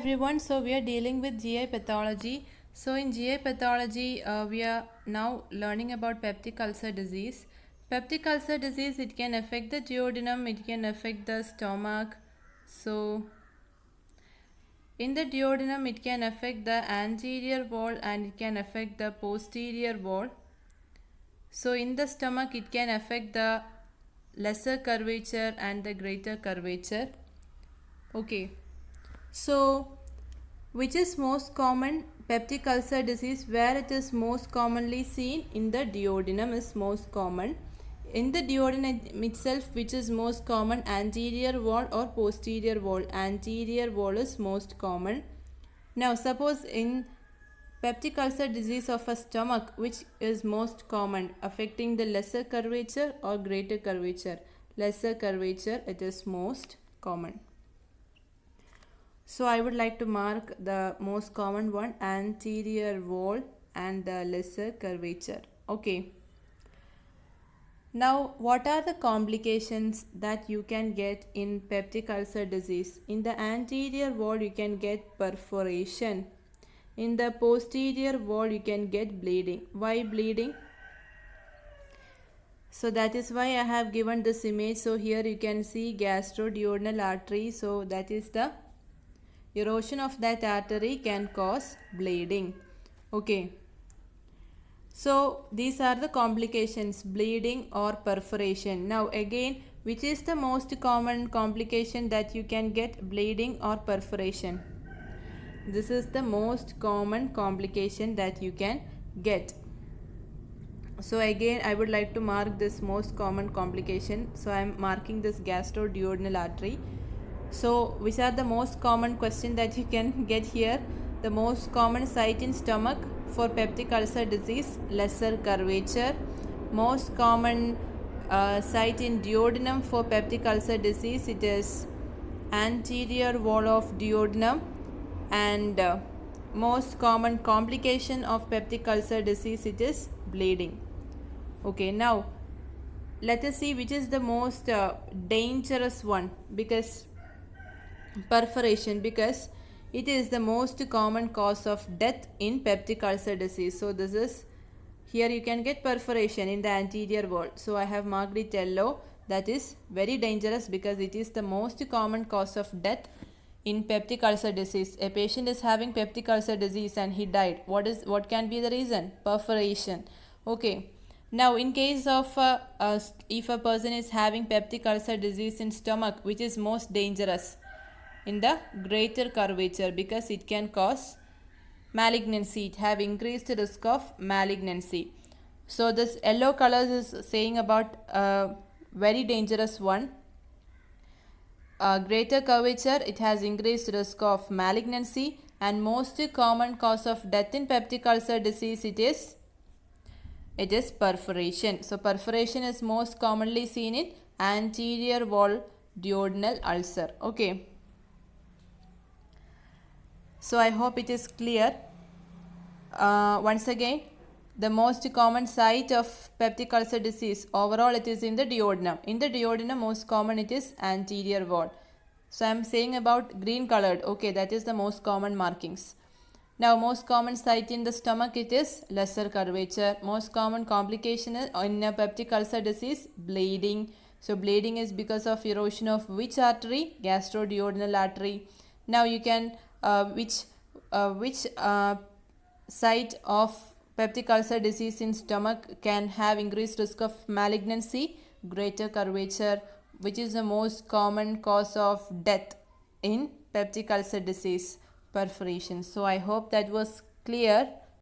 everyone, so we are dealing with GI pathology. So in GI pathology, we are now learning about peptic ulcer disease. Peptic ulcer disease, it can affect the duodenum, it can affect the stomach. So in the duodenum, it can affect the anterior wall and it can affect the posterior wall. So in the stomach, it can affect the lesser curvature and the greater curvature. Okay. So which is most common? Peptic ulcer disease, where it is most commonly seen in the duodenum, is most common. In the duodenum itself, which is most common, anterior wall or posterior wall? Anterior wall is most common. Now suppose in peptic ulcer disease of a stomach, which is most common, affecting the lesser curvature or greater curvature? Lesser curvature, it is most common. So I would like to mark the most common one, anterior wall and the lesser curvature. Okay. Now what are the complications that you can get in peptic ulcer disease? In the anterior wall you can get perforation. In the posterior wall you can get bleeding. Why bleeding? So that is why I have given this image. So here you can see gastroduodenal artery. So that is the erosion of that artery can cause bleeding. Okay. So these are the complications, bleeding or perforation. Now again, which is the most common complication that you can get? Bleeding or perforation? This is the most common complication that you can get. So again, I would like to mark this most common complication. So I am marking this gastroduodenal artery. So which are the most common question that you can get here? The most common site in stomach for peptic ulcer disease, lesser curvature. Most common site in duodenum for peptic ulcer disease, it is anterior wall of duodenum. And most common complication of peptic ulcer disease, it is bleeding. Okay, now let us see which is the most dangerous one, because perforation, because it is the most common cause of death in peptic ulcer disease. So this is, here you can get perforation in the anterior wall. So I have marked it yellow. That is very dangerous because it is the most common cause of death in peptic ulcer disease. A patient is having peptic ulcer disease and he died. What can be the reason? Perforation. Okay. Now in case of if a person is having peptic ulcer disease in stomach, which is most dangerous? In the greater curvature, because it can cause malignancy. It have increased risk of malignancy. So this yellow color is saying about a very dangerous one. Greater curvature, it has increased risk of malignancy, and most common cause of death in peptic ulcer disease, it is perforation. So perforation is most commonly seen in anterior wall duodenal ulcer. Okay. So I hope it is clear. Once again, the most common site of peptic ulcer disease, overall it is in the duodenum. In the duodenum, most common it is anterior wall. So I am saying about green colored. Okay, that is the most common markings. Now most common site in the stomach, it is lesser curvature. Most common complication in a peptic ulcer disease, bleeding. So bleeding is because of erosion of which artery? Gastroduodenal artery. Now you can which site of peptic ulcer disease in stomach can have increased risk of malignancy? Greater curvature. Which is the most common cause of death in peptic ulcer disease? Perforation. So I hope that was clear.